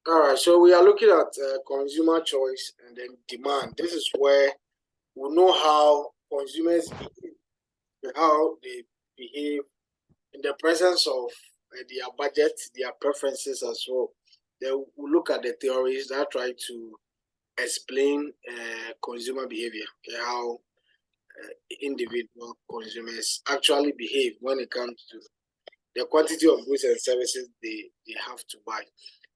All right, so we are looking at consumer choice and then demand. This is where we know how consumers behave, how they behave in the presence of their budget, their preferences as well. Then we look at the theories that try to explain consumer behavior, okay, how individual consumers actually behave when it comes to the quantity of goods and services they have to buy.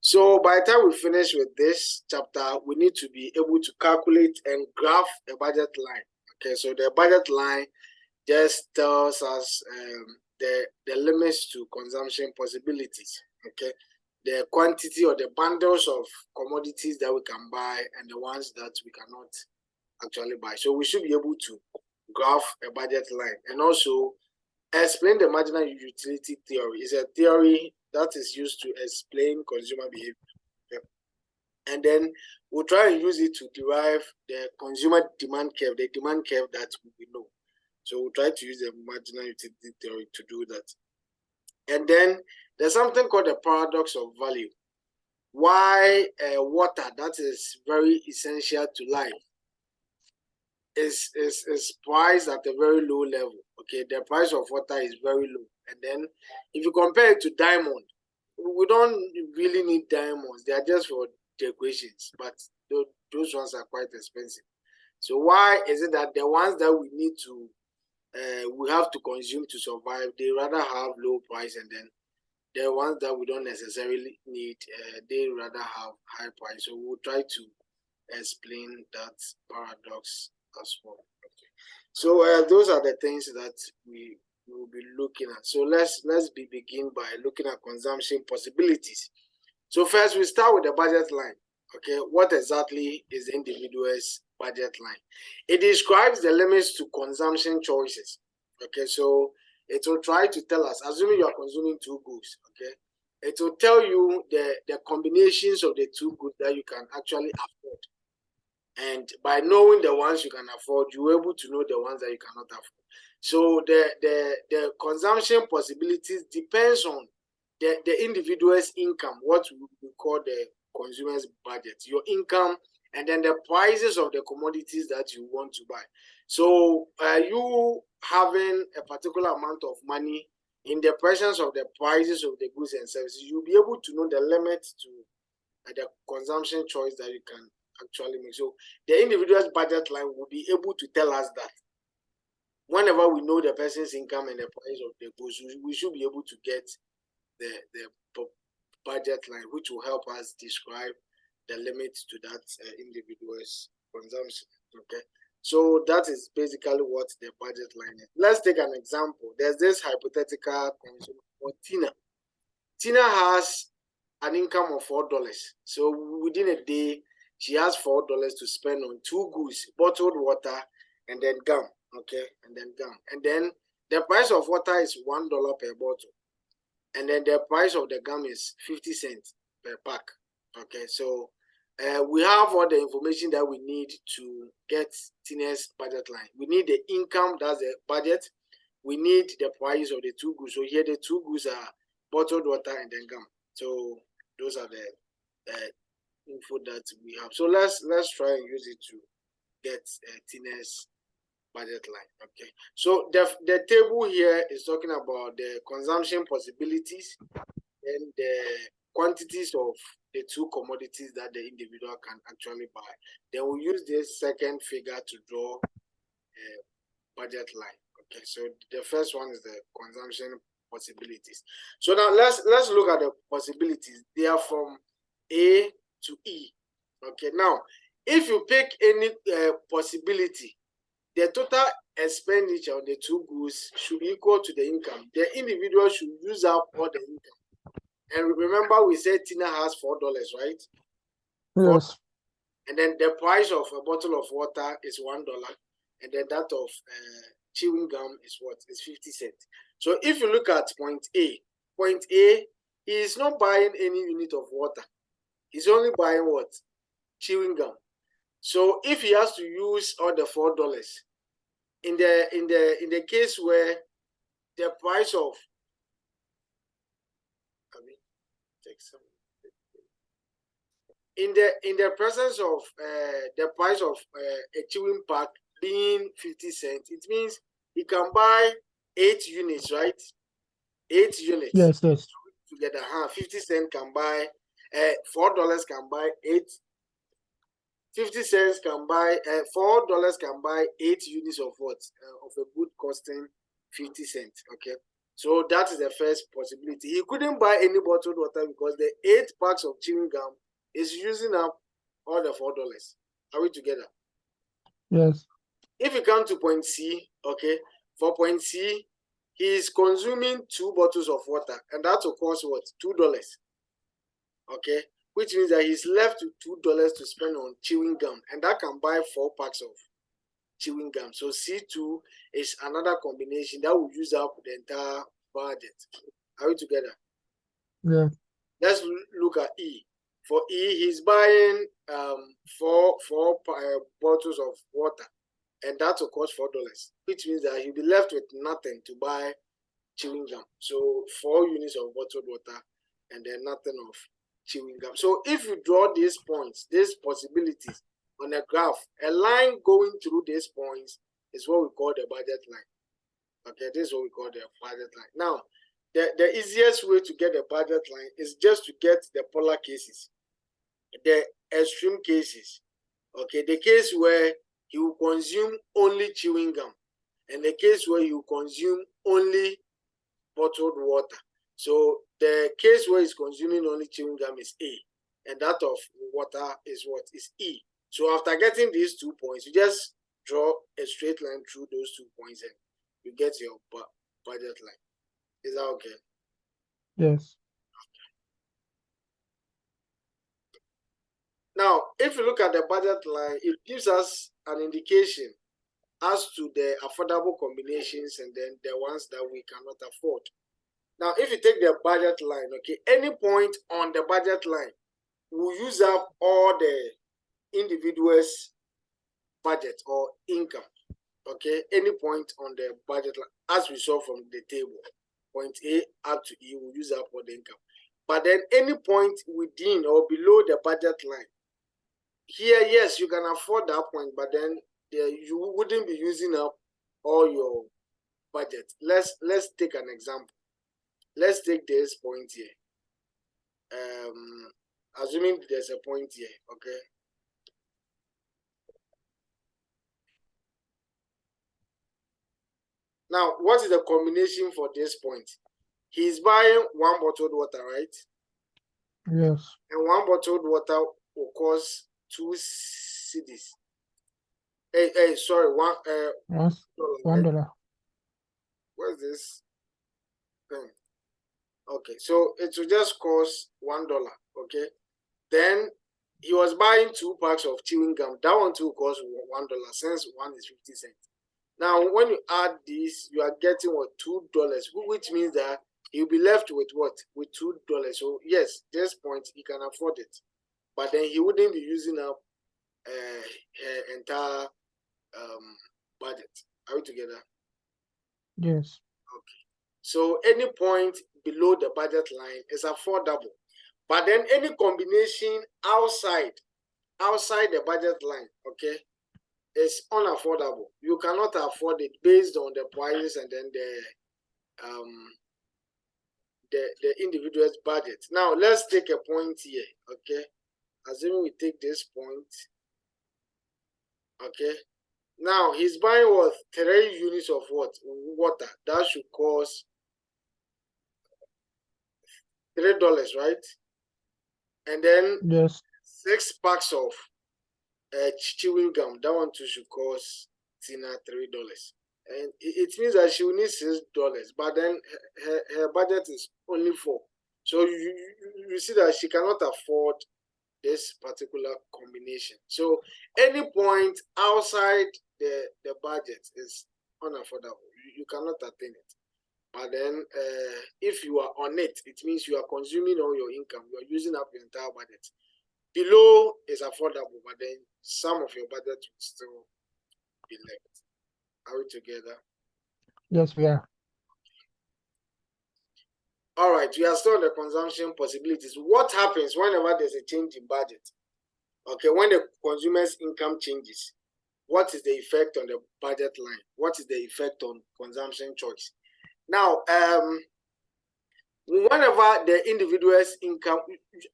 So by the time we finish with this chapter, we need to be able to calculate and graph a budget line. Okay, so the budget line just tells us the limits to consumption possibilities. Okay, the quantity or the bundles of commodities that we can buy and the ones that we cannot actually buy. So we should be able to graph a budget line and also explain the marginal utility theory. It's a theory that is used to explain consumer behavior. And then we'll try and use it to derive the consumer demand curve, the demand curve that we know. So we'll try to use the marginal utility theory to do that. And then there's something called the paradox of value. Why water, that is very essential to life, is priced at a very low level. Okay, the price of water is very low. And then if you compare it to diamond, we don't really need diamonds. They are just for decorations, but those ones are quite expensive. So why is it that the ones that we need to we have to consume to survive, they rather have low price, and then the ones that we don't necessarily need, they rather have high price. So we'll try to explain that paradox as well. Okay. So those are the things that we will be looking at. So let's begin by looking at consumption possibilities. So first we start with the budget line. Okay, what exactly is the individual's budget line? It describes the limits to consumption choices. Okay, so it will try to tell us, assuming you are consuming two goods, okay, it will tell you the combinations of the two goods that you can actually afford. And by knowing the ones you can afford, you're able to know the ones that you cannot afford. So the consumption possibilities depends on the individual's income, what we call the consumer's budget, your income, and then the prices of the commodities that you want to buy. So you having a particular amount of money in the presence of the prices of the goods and services, you'll be able to know the limit to the consumption choice that you can actually make. So the individual's budget line will be able to tell us that whenever we know the person's income and the price of the goods, we should be able to get the budget line, which will help us describe the limits to that individual's consumption. Okay, so that is basically what the budget line is. Let's take an example. There's this hypothetical consumer for Tina. Tina has an income of $4. So within a day, she has $4 to spend on two goods, bottled water and then gum. Okay, and then gum. And then the price of water is $1 per bottle. And then the price of the gum is 50 cents per pack. Okay, so we have all the information that we need to get Tina's budget line. We need the income, that's the budget. We need the price of the two goods. So here the two goods are bottled water and then gum. So those are the info that we have. So let's try and use it to get Tina's budget line. Okay, so the table here is talking about the consumption possibilities and the quantities of the two commodities that the individual can actually buy. Then we'll use this second figure to draw a budget line. Okay, so the first one is the consumption possibilities. So now let's look at the possibilities. They are from A to E. Okay, now if you pick any possibility, the total expenditure on the two goods should be equal to the income. The individual should use up all the income. And remember, we said Tina has $4, right? Yes. And then the price of a bottle of water is $1, and then that of chewing gum is what? Is 50 cents. So if you look at point A, he is not buying any unit of water. He's only buying what? Chewing gum. So if he has to use all the $4, in the case where the price of take some in the presence of the price of a chewing pack being 50 cents, it means he can buy 8 units, right? 8 units. Yes, yes. Together, 50 cents can buy $4 can buy 8. 50 cents can buy $4 can buy 8 units of what? Of a good costing 50 cents. Okay. So that is the first possibility. He couldn't buy any bottled water because the 8 packs of chewing gum is using up all the $4. Are we together? Yes. If you come to point C, okay, for point C, he is consuming 2 bottles of water, and that will cost what? $2. Okay, which means that he's left with $2 to spend on chewing gum, and that can buy 4 packs of chewing gum. So C2 is another combination that will use up the entire budget. Are we together? Yeah. Let's look at E. For E, he's buying four bottles of water, and that will cost $4, which means that he'll be left with nothing to buy chewing gum. So 4 units of bottled water, and then nothing of chewing gum. So if you draw these points, these possibilities on a graph, a line going through these points is what we call the budget line. Okay, this is what we call the budget line. Now, the easiest way to get a budget line is just to get the polar cases, the extreme cases. Okay, the case where you consume only chewing gum, and the case where you consume only bottled water. So the case where he's consuming only chewing gum is A, and that of water is what? Is E. So after getting these 2 points, you just draw a straight line through those 2 points and you get your budget line. Is that okay? Yes. Now, if you look at the budget line, it gives us an indication as to the affordable combinations and then the ones that we cannot afford. Now, if you take the budget line, okay, any point on the budget line will use up all the individuals' budget or income. Okay, any point on the budget line, as we saw from the table, point A up to E will use up all the income. But then any point within or below the budget line, here, yes, you can afford that point, but then you wouldn't be using up all your budget. Let's take an example. Let's take this point here. Assuming there's a point here, okay. Now, what is the combination for this point? He's buying 1 bottled water, right? Yes. And 1 bottled water will cost 2 cedis. Sorry, $1. $1. What's this pen? Okay, so it will just cost $1. Okay, then he was buying 2 packs of chewing gum. That one too costs $1 since one is 50 cents. Now, when you add this, you are getting what? $2, which means that you'll be left with what? With $2. So yes, this point he can afford it, but then he wouldn't be using up her entire budget. Are we together? Yes. Okay. So any point below the budget line is affordable, but then any combination outside the budget line, okay, is unaffordable. You cannot afford it based on the prices and then the individual's budget. Now let's take a point here, okay. Assuming we take this point, okay. Now he's buying what? 3 units of what? Water. That should cost $3, right? And then Yes. 6 packs of chewing gum. That one too should cost Tina $3. And it means that she will need $6, but then her budget is only 4. So you see that she cannot afford this particular combination. So any point outside the budget is unaffordable. You cannot attain it. But then if you are on it, it means you are consuming all your income. You are using up your entire budget. Below is affordable, but then some of your budget will still be left. Are we together? Yes, we are. All right, we are still on the consumption possibilities. What happens whenever there's a change in budget? Okay, when the consumer's income changes, what is the effect on the budget line? What is the effect on consumption choice? Now, whenever the individual's income,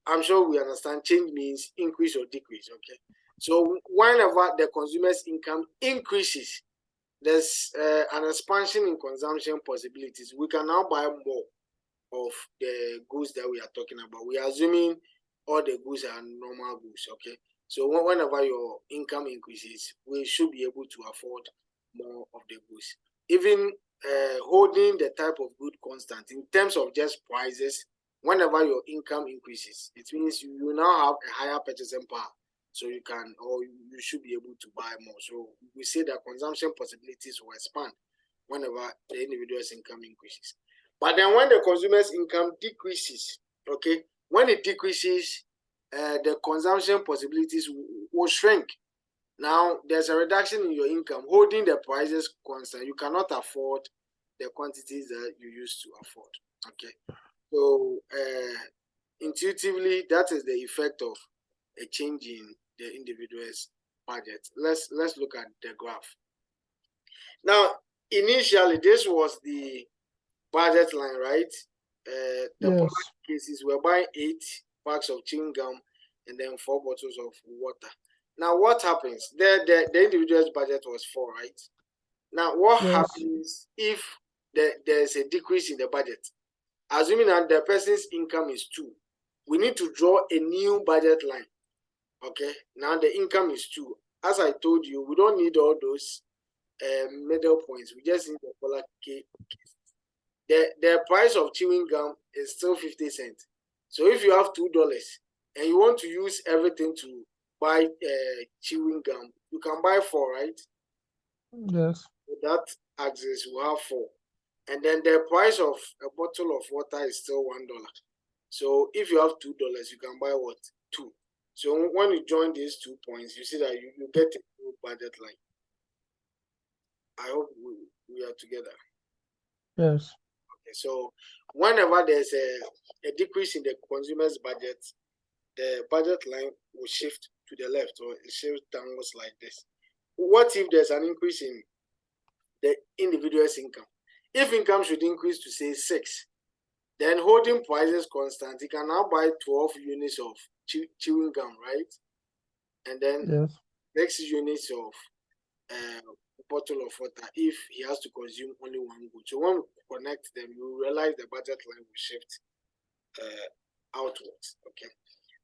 I'm sure we understand change means increase or decrease. Okay, so whenever the consumer's income increases, there's an expansion in consumption possibilities. We can now buy more of the goods that we are talking about. We are assuming all the goods are normal goods. Okay, so whenever your income increases, we should be able to afford more of the goods. Even holding the type of good constant in terms of just prices, whenever your income increases, it means you now have a higher purchasing power. So you can, or you should be able to buy more. So we say that consumption possibilities will expand whenever the individual's income increases. But then when the consumer's income decreases, okay, when it decreases, the consumption possibilities will shrink. Now there's a reduction in your income, holding the prices constant. You cannot afford the quantities that you used to afford. Okay, so intuitively, that is the effect of a change in the individual's budget. Let's look at the graph. Now, initially, this was the budget line, right? The Yes. cases we're buying 8 packs of chewing gum and then 4 bottles of water. Now, what happens? The individual's budget was 4, right? Now, what Yes. happens if there's a decrease in the budget? Assuming that the person's income is 2, we need to draw a new budget line. Okay, now the income is 2. As I told you, we don't need all those middle points. We just need the color K. The price of chewing gum is still 50 cents. So if you have $2 and you want to use everything to buy chewing gum, you can buy 4, right? Yes. So that axis will have 4. And then the price of a bottle of water is still $1. So if you have $2, you can buy what? 2. So when you join these 2 points, you see that you get a new budget line. I hope we are together. Yes. Okay, so whenever there's a decrease in the consumer's budget, the budget line will shift to the left or it shifts downwards like this. What if there's an increase in the individual's income? If income should increase to say 6, then holding prices constant, you can now buy 12 units of chewing gum, right? And then Yes. 6 units of bottle of water if he has to consume only 1 good. So when we connect them, you realize the budget line will shift outwards. Okay.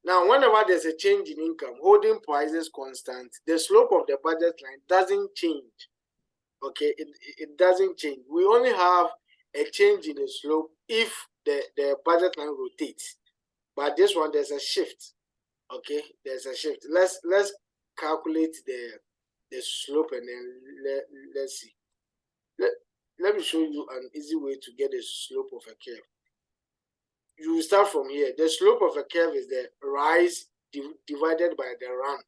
Now, whenever there's a change in income, holding prices constant, the slope of the budget line doesn't change. Okay, it doesn't change. We only have a change in the slope if the budget line rotates. But this one, there's a shift. Okay, there's a shift. Let's calculate the slope and then let's see. Let me show you an easy way to get the slope of a curve. You start from here. The slope of a curve is the rise divided by the run.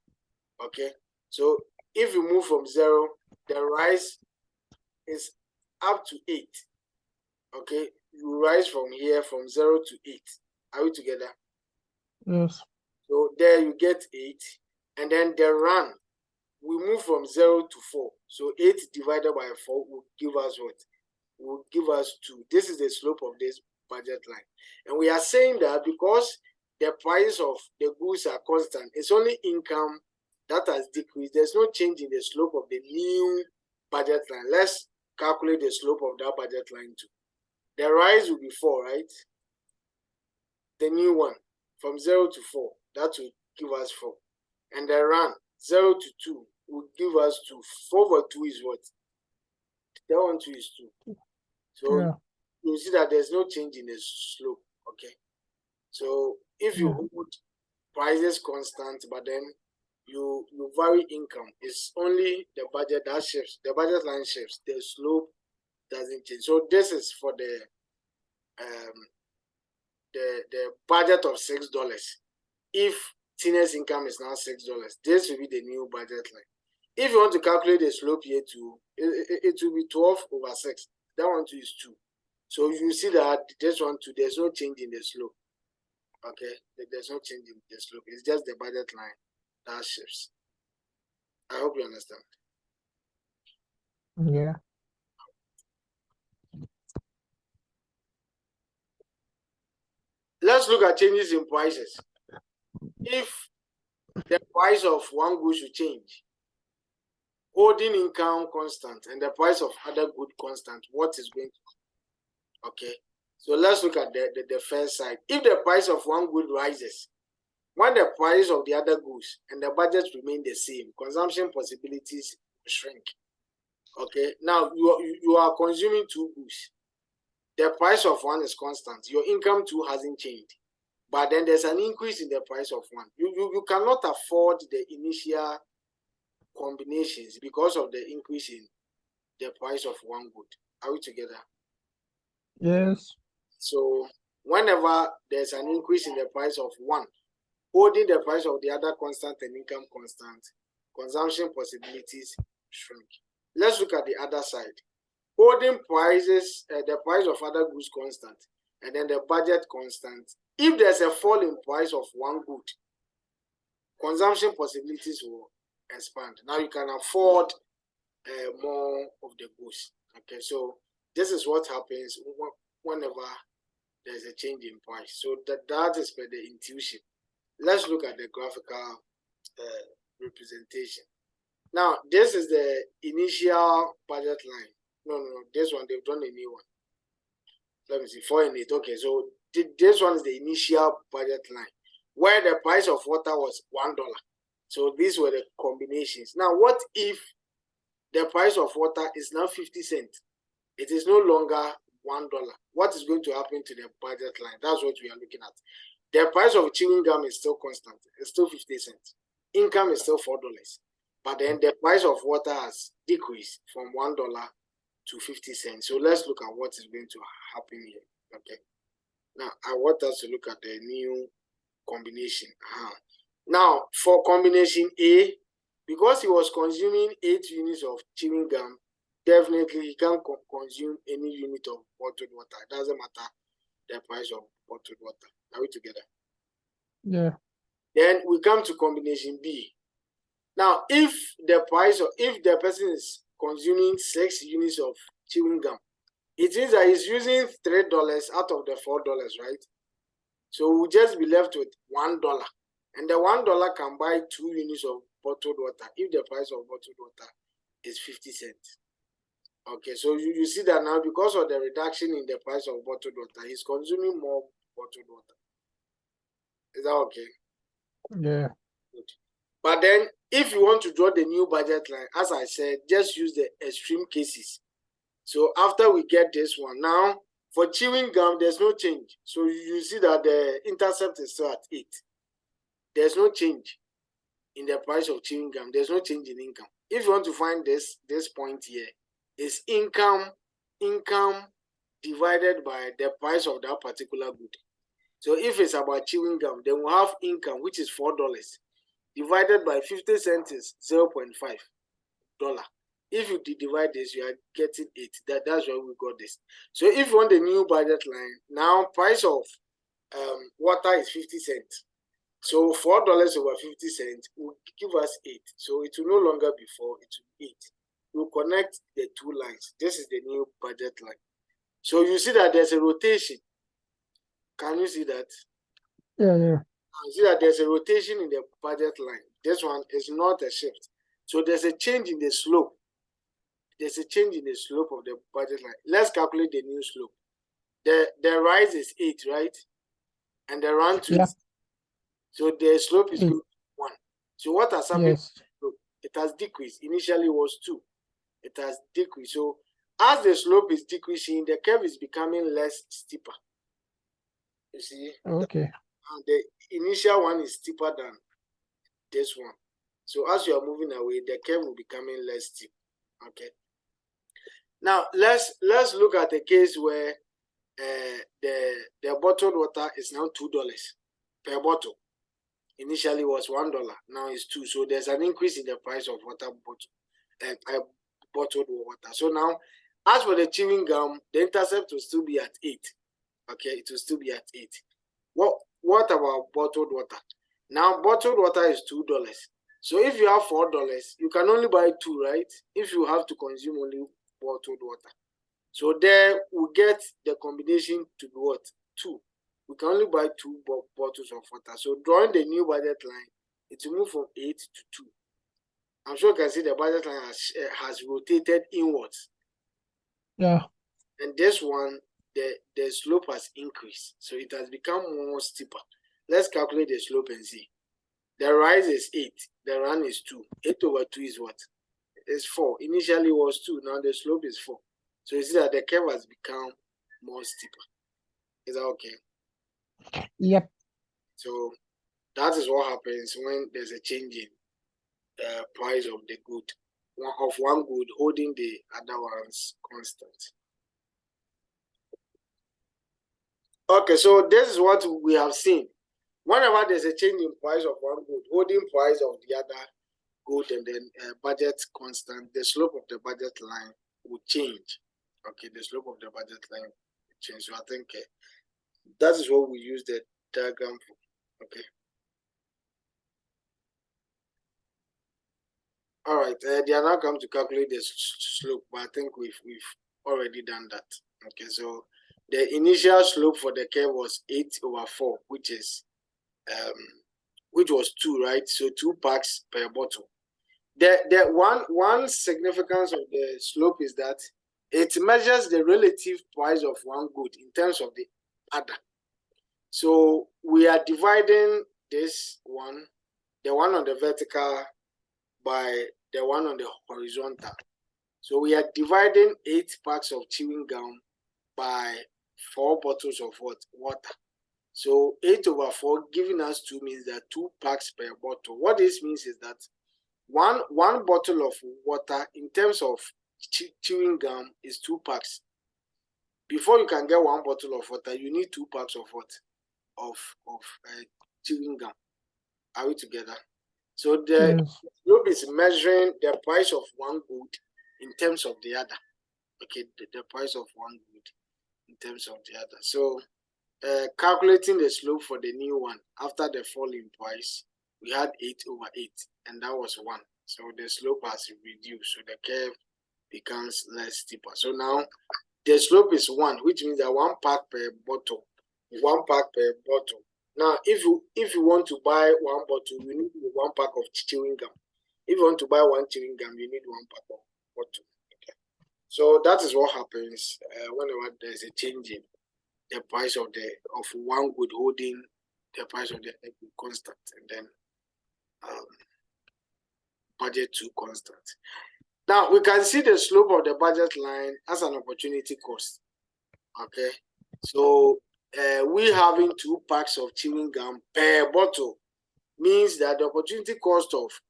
Okay, so if you move from 0, the rise is up to 8. Okay, you rise from here from 0 to 8. Are we together? Yes. So there you get 8, and then the run, we move from 0 to 4. So 8 divided by 4 will give us what? Will give us 2. This is the slope of this budget line. And we are saying that because the price of the goods are constant, it's only income that has decreased. There's no change in the slope of the new budget line. Let's calculate the slope of that budget line too. The rise will be 4, right? The new one, from 0 to 4, that will give us 4. And the run, 0 to 2, will give us 2. 4 over 2 is what? That one 2 is 2. So Yeah. you see that there's no change in the slope. Okay. So if you hold prices constant, but then you vary income, it's only the budget that shifts. The budget line shifts. The slope doesn't change. So this is for the budget of $6. If Tina's income is now $6, this will be the new budget line. If you want to calculate the slope here too, it will be 12 over 6. That one too is 2. So you see that this one too, there's no change in the slope. Okay, there's no change in the slope. It's just the budget line that shifts. I hope you understand. Yeah. Let's look at changes in prices. If the price of one good should change, holding income constant and the price of other good constant, what is going to, okay? So let's look at the first side. If the price of one good rises, when the price of the other goods and the budget remain the same, consumption possibilities shrink. Okay, now you are consuming two goods. The price of one is constant. Your income too hasn't changed. But then there's an increase in the price of one. You cannot afford the initial combinations because of the increase in the price of one good. Are we together? Yes. So whenever there's an increase in the price of one, holding the price of the other constant and income constant, consumption possibilities shrink. Let's look at the other side. Holding prices, the price of other goods constant, and then the budget constant. If there's a fall in price of one good, consumption possibilities will expand. Now you can afford more of the goods. Okay, so this is what happens whenever there's a change in price. So that is by the intuition. Let's look at the graphical representation. Now, this is the initial budget line. No, this one, they've done a new one. Let me see, 4 in 8. Okay, so this one is the initial budget line, where the price of water was $1. So these were the combinations. Now, what if the price of water is now 50 cents? It is no longer $1. What is going to happen to the budget line? That's what we are looking at. The price of chewing gum is still constant. It's still 50 cents. Income is still $4. But then the price of water has decreased from $1 to 50 cents. So let's look at what is going to happen here. Okay. Now, I want us to look at the new combination. Now, for combination A, because he was consuming 8 units of chewing gum, definitely he can't consume any unit of bottled water. It doesn't matter the price of bottled water. Are we together? Yeah. Then we come to combination B. Now, if the person is consuming 6 units of chewing gum, it means that he's using $3 out of the $4, right? So we'll just be left with $1. And the $1 can buy 2 units of bottled water if the price of bottled water is 50 cents. Okay, so you see that now because of the reduction in the price of bottled water, he's consuming more bottled water. Is that okay? Yeah. Good. But then if you want to draw the new budget line, as I said, just use the extreme cases. So after we get this one, now for chewing gum, there's no change. So you see that the intercept is still at 8. There's no change in the price of chewing gum. There's no change in income. If you want to find this point here, is income divided by the price of that particular good. So if it's about chewing gum, then we'll have income, which is $4, divided by 50 cents is $0.5. If you divide this, you are getting 8. That's why we got this. So if you want the new budget line, now price of water is 50 cents. So $4 over 50 cents will give us 8. So it will no longer be 4, it will be 8. We'll connect the two lines. This is the new budget line. So you see that there's a rotation. Can you see that? Yeah. You see that there's a rotation in the budget line. This one is not a shift. So there's a change in the slope. There's a change in the slope of the budget line. Let's calculate the new slope. The rise is 8, right? And the run to is, so the slope is going to be 1. So what has happened? Yes. It has decreased. Initially it was 2. It has decreased. So as the slope is decreasing, the curve is becoming less steeper. You see? Okay. The initial one is steeper than this one. So as you are moving away, the curve will be becoming less steep. Okay. Now let's look at a case where the bottled water is now $2 per bottle. Initially was $1, now it's 2. So there's an increase in the price of water bottled water. So now, as for the chewing gum, the intercept will still be at 8. Okay, it will still be at 8. What about bottled water? Now bottled water is $2. So if you have $4, you can only buy 2, right? If you have to consume only bottled water. So there we get the combination to be what? 2. We can only buy 2 bottles of water. So drawing the new budget line, it will move from 8 to 2. I'm sure you can see the budget line has rotated inwards. Yeah. And this one, the slope has increased. So it has become more steeper. Let's calculate the slope and see. The rise is 8. The run is 2. 8 over 2 is what? It's 4. Initially it was 2. Now the slope is 4. So you see that the curve has become more steeper. Is that okay? Yep. So that is what happens when there's a change in price of the good, one good holding the other ones constant. Okay, so this is what we have seen. Whenever there's a change in price of one good, holding price of the other good, and then budget constant, the slope of the budget line will change. Okay, the slope of the budget line will change. So I think that is what we use the diagram for. Okay. All right. They are now come to calculate the slope, but I think we've already done that. Okay, so the initial slope for the curve was 8 over 4, which was 2, right? So 2 parts per bottle. The one significance of the slope is that it measures the relative price of one good in terms of the other. So we are dividing this one, the one on the vertical, by the one on the horizontal. So we are dividing 8 packs of chewing gum by 4 bottles of water. So 8 over 4 giving us 2 means that 2 packs per bottle. What this means is that one bottle of water in terms of chewing gum is 2 packs. Before you can get 1 bottle of water, you need 2 packs of what? Of chewing gum. Are we together? So the slope is measuring the price of one good in terms of the other. Okay, the price of one good in terms of the other. So calculating the slope for the new one after the fall in price, we had 8 over 8, and that was 1. So the slope has reduced, so the curve becomes less steeper. So now the slope is 1, which means that 1 pack per bottle. 1 pack per bottle. Now, if you want to buy 1 bottle, you need 1 pack of chewing gum. If you want to buy 1 chewing gum, you need 1 pack of bottle. Okay. So that is what happens whenever there's a change in the price of one good holding the price of the other good constant, and then budget 2 constant. Now we can see the slope of the budget line as an opportunity cost. Okay, so we having 2 packs of chewing gum per bottle means that the opportunity cost of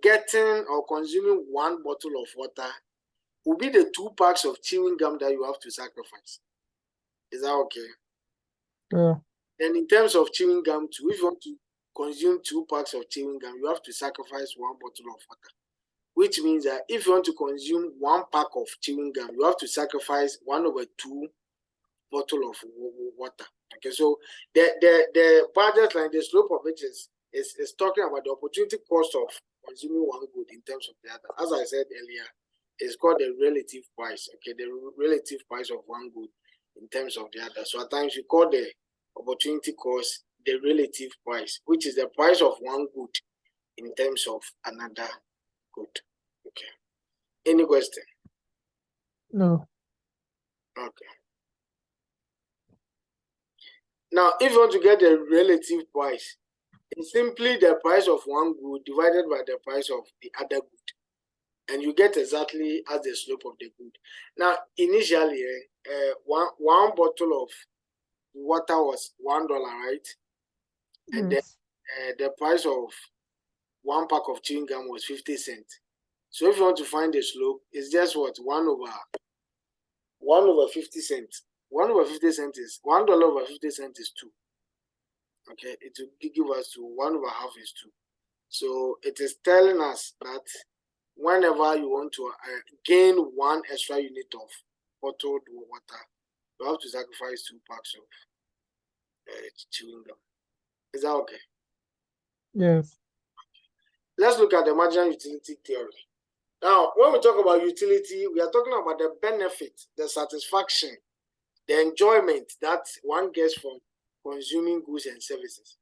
getting or consuming 1 bottle of water will be the 2 packs of chewing gum that you have to sacrifice. Is that okay? Yeah. And in terms of chewing gum too, if you want to consume 2 packs of chewing gum, you have to sacrifice 1 bottle of water. Which means that if you want to consume 1 pack of chewing gum, you have to sacrifice 1 over 2 bottle of water. Okay, so the budget line, the slope of it is talking about the opportunity cost of consuming one good in terms of the other. As I said earlier, it's called the relative price. Okay, the relative price of one good in terms of the other. So at times we call the opportunity cost the relative price, which is the price of one good in terms of another good. Okay. Any question? No. Okay. Now, if you want to get the relative price, it's simply the price of one good divided by the price of the other good. And you get exactly as the slope of the good. Now, initially, one bottle of water was $1, right? And then the price of 1 pack of chewing gum was 50 cents. So if you want to find the slope, it's just what? 1 over 50 cents. 1 over 50 cents is $1 over 50 cents is 2. Okay, it will give us to 1 over half is 2. So it is telling us that whenever you want to gain 1 extra unit of bottled water, you have to sacrifice 2 packs of chewing gum. Is that okay? Yes. let's look at the marginal utility theory. Now, when we talk about utility, we are talking about the benefit, the satisfaction, the enjoyment that one gets from consuming goods and services.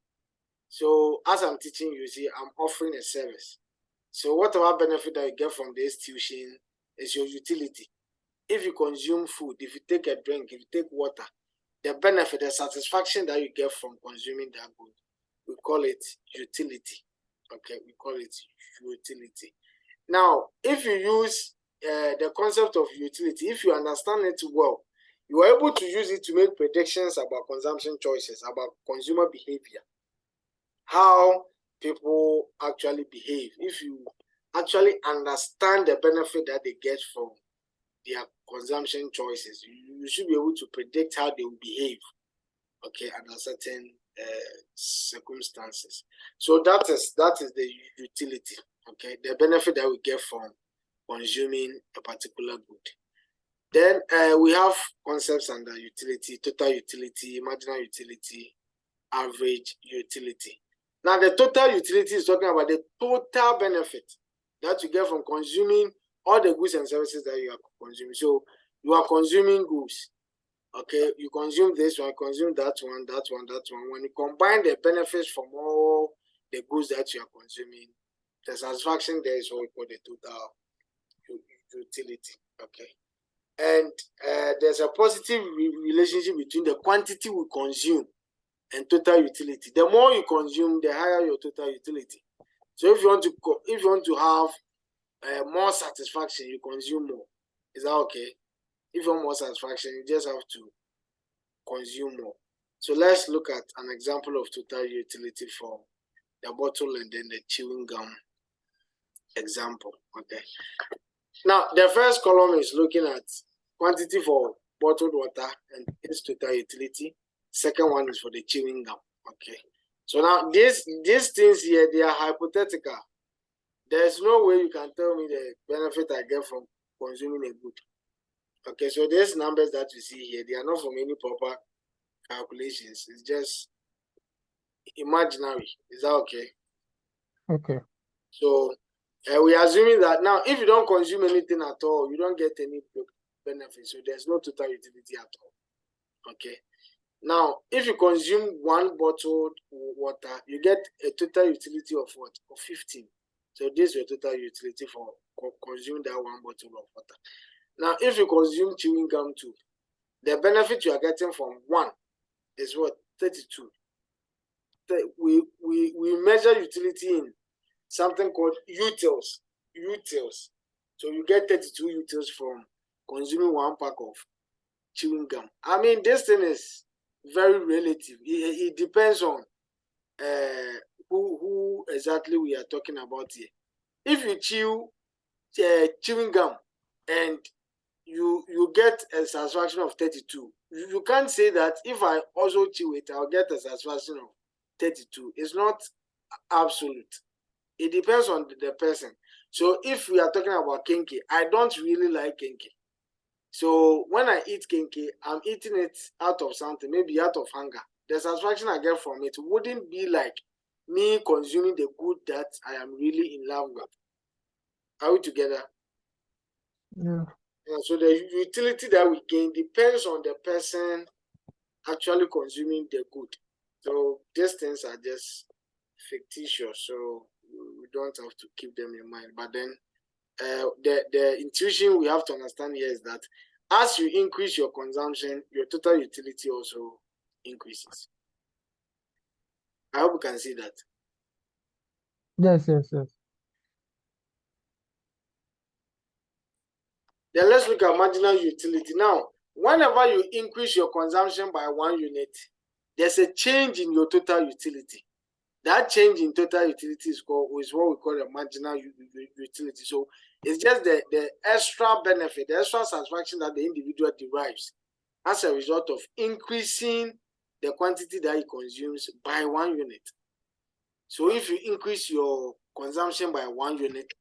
So as I'm teaching you, see, I'm offering a service. So whatever benefit that you get from the institution is your utility. If you consume food, if you take a drink, if you take water, the benefit, the satisfaction that you get from consuming that good, we call it utility. Okay, we call it utility. Now, if you use the concept of utility, if you understand it well, you are able to use it to make predictions about consumption choices, about consumer behavior, how people actually behave. If you actually understand the benefit that they get from their consumption choices, you should be able to predict how they will behave, okay, under certain circumstances. So that is the utility, okay, the benefit that we get from consuming a particular good. Then we have concepts under utility: total utility, marginal utility, average utility. Now, the total utility is talking about the total benefit that you get from consuming all the goods and services that you are consuming. So you are consuming goods, okay? You consume this one, consume that one, that one, that one. When you combine the benefits from all the goods that you are consuming, the satisfaction there is what we call the total utility, okay? And there's a positive relationship between the quantity we consume and total utility. The more you consume, the higher your total utility. So if you want to have more satisfaction, you consume more. Is that okay? If you want more satisfaction, you just have to consume more. So let's look at an example of total utility for the bottle and then the chewing gum example. Okay. Now the first column is looking at quantity for bottled water and its total utility. Second one is for the chewing gum. Okay. So now these things here, they are hypothetical. There's no way you can tell me the benefit I get from consuming a good. Okay, so these numbers that you see here, they are not from any proper calculations. It's just imaginary. Is that okay? Okay. So we are assuming that now, if you don't consume anything at all, you don't get any benefit. So there's no total utility at all. Okay. Now, if you consume one bottled water, you get a total utility of what? Of 15. So this is your total utility for consuming that one bottle of water. Now, if you consume chewing gum too, the benefit you are getting from one is what? 32. We measure utility in something called utils. So you get 32 utils from consuming one pack of chewing gum. I mean, this thing is very relative. It depends on who exactly we are talking about here. If you chew chewing gum and you get a satisfaction of 32, you can't say that if I also chew it, I'll get a satisfaction of 32. It's not absolute. It depends on the person. So if we are talking about kenke, I don't really like kenke. So when I eat kenke, I'm eating it out of something, maybe out of hunger. The satisfaction I get from it wouldn't be like me consuming the good that I am really in love with. Are we together? Yeah. So the utility that we gain depends on the person actually consuming the good. So these things are just fictitious, so we don't have to keep them in mind. But then the intuition we have to understand here is that as you increase your consumption, your total utility also increases. I hope you can see that. Yes. Then let's look at marginal utility. Now, whenever you increase your consumption by 1 unit, there's a change in your total utility. That change in total utility is what we call a marginal utility. So it's just the extra benefit, the extra satisfaction that the individual derives as a result of increasing the quantity that he consumes by 1 unit. So if you increase your consumption by 1 unit,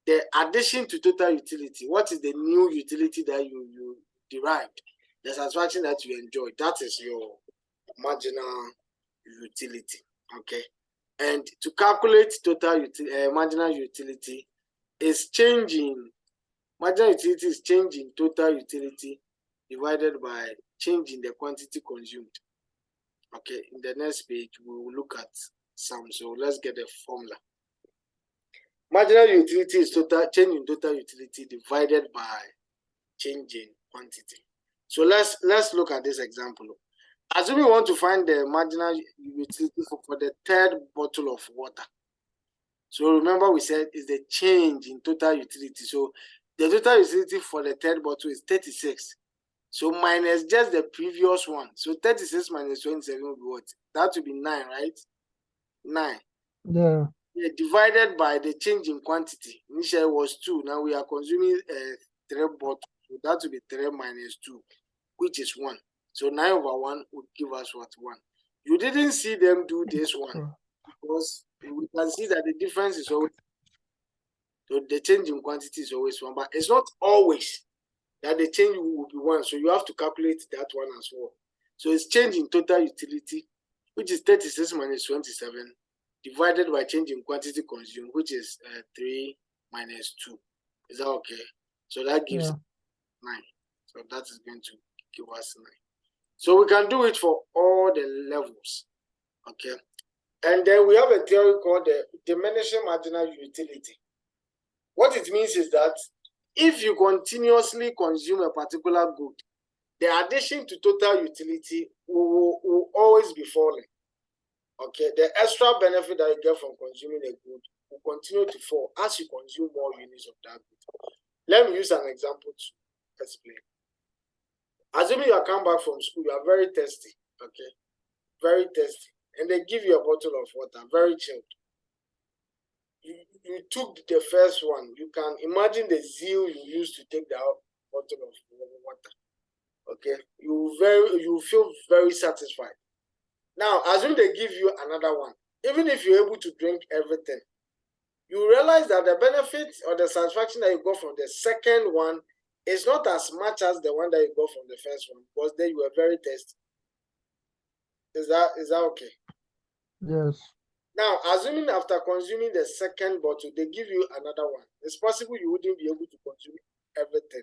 the addition to total utility, what is the new utility that you derived? The satisfaction that you enjoy, that is your marginal utility. Okay. And to calculate total marginal utility is changing. Marginal utility is changing total utility divided by changing the quantity consumed. Okay, in the next page, we will look at some. So let's get the formula. Marginal utility is change in total utility divided by change in quantity. So let's look at this example. Assume we want to find the marginal utility for the third bottle of water. So remember we said is the change in total utility. So the total utility for the third bottle is 36. So minus just the previous one. So 36 minus 27 will be what? That will be 9, right? 9. Yeah. Yeah, divided by the change in quantity. Initially was 2. Now we are consuming 3 bottles. So that will be 3 minus 2, which is 1. So 9 over 1 would give us what? 1. You didn't see them do this one because we can see that the difference is always, so the change in quantity is always 1, but it's not always that the change will be 1. So you have to calculate that one as well. So it's change in total utility, which is 36 minus 27, divided by change in quantity consumed, which is 3 minus 2. Is that okay? So that gives 9. So that is going to give us 9. So we can do it for all the levels. Okay. And then we have a theory called the diminishing marginal utility. What it means is that if you continuously consume a particular good, the addition to total utility will always be falling. Okay, the extra benefit that you get from consuming a good will continue to fall as you consume more units of that good. Let me use an example to explain. Assuming you come back from school, you are very thirsty, okay, very thirsty, and they give you a bottle of water, very chilled. You took the first one. You can imagine the zeal you used to take the bottle of water. Okay, you feel very satisfied. Now, assume they give you another one. Even if you're able to drink everything, you realize that the benefit or the satisfaction that you got from the second one is not as much as the one that you got from the first one, because then you were very thirsty. Is that okay? Yes. Now, assuming after consuming the second bottle, they give you another one. It's possible you wouldn't be able to consume everything.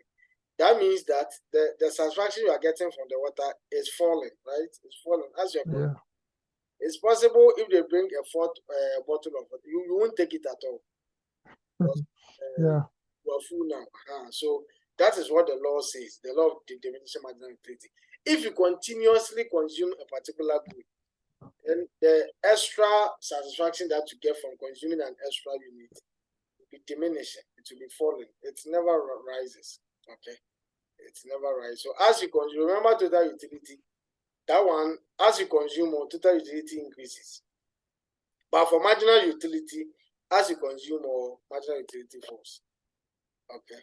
That means that the satisfaction you are getting from the water is falling, right? It's falling as you're going. It's possible if they bring a fourth bottle of water, you won't take it at all. Because, Yeah. You are full now. So that is what the law says, the law of the diminishing marginal utility. If you continuously consume a particular good, then the extra satisfaction that you get from consuming an extra unit will be diminishing. It will be falling. It never rises. Okay, it never rises. So as you consume, remember total utility. That one, as you consume more, total utility increases. But for marginal utility, as you consume more, marginal utility falls. Okay.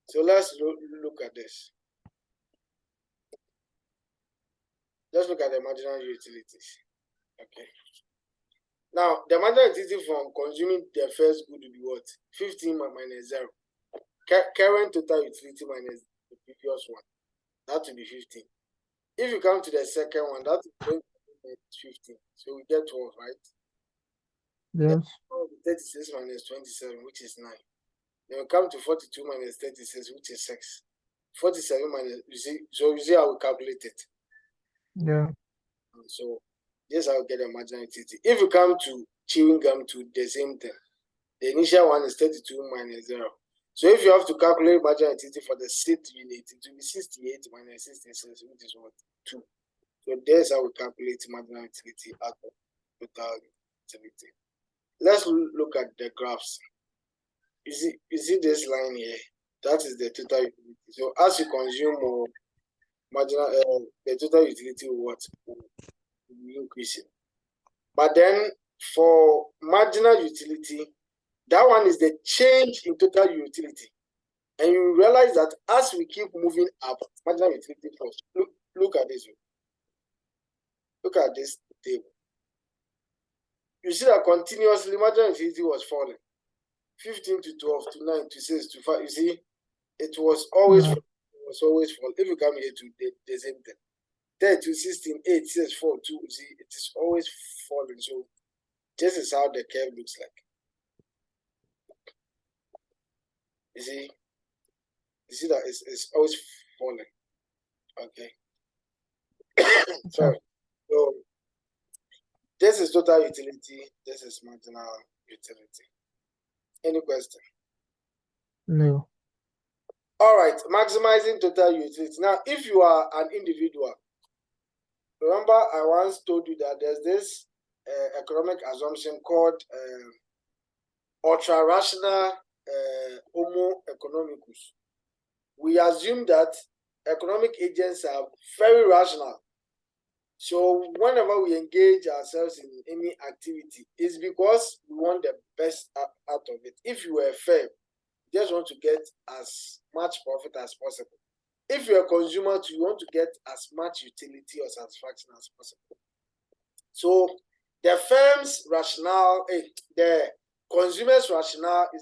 So let's look at this. Let's look at the marginal utilities. Okay. Now, the marginal utility from consuming the first good will be what? 15 minus 0. Current total utility minus the previous one. That will be 15. If you come to the second one, that is going to be 15. So we get 12, right? Yes. 36 minus 27, which is 9. Then we come to 42 minus 36, which is 6. 47 minus, you see how we calculate it. Yeah. So this is how we get the marginal utility. If you come to chewing gum to the same thing, the initial one is 32 minus 0. So if you have to calculate marginal utility for the sixth unit, it will be 68 minus 66, which is what? 2. So that's how we calculate marginal utility out of total utility. Let's look at the graphs. You see this line here? That is the total utility. So as you consume more, marginal the total utility will be increasing. But then for marginal utility, that one is the change in total utility. And you realize that as we keep moving up, marginal utility falls. Look at this. Look at this table. You see that continuously marginal utility was falling. 15 to 12 to 9 to 6 to 5. You see, it was always fall. If you come here to the same thing. 10 to 16, 8, 6, 4, 2. You see, it is always falling. So this is how the curve looks like. You see that it's always falling. Okay. Sorry. So this is total utility. This is marginal utility. Any question? No. All right. Maximizing total utility. Now, if you are an individual, remember I once told you that there's this economic assumption called ultra-rational homo economicus. We assume that economic agents are very rational. So whenever we engage ourselves in any activity, it's because we want the best out of it. If you were a firm, you just want to get as much profit as possible. If you're a consumer, you want to get as much utility or satisfaction as possible. So the firm's rationale, the consumer's rationale is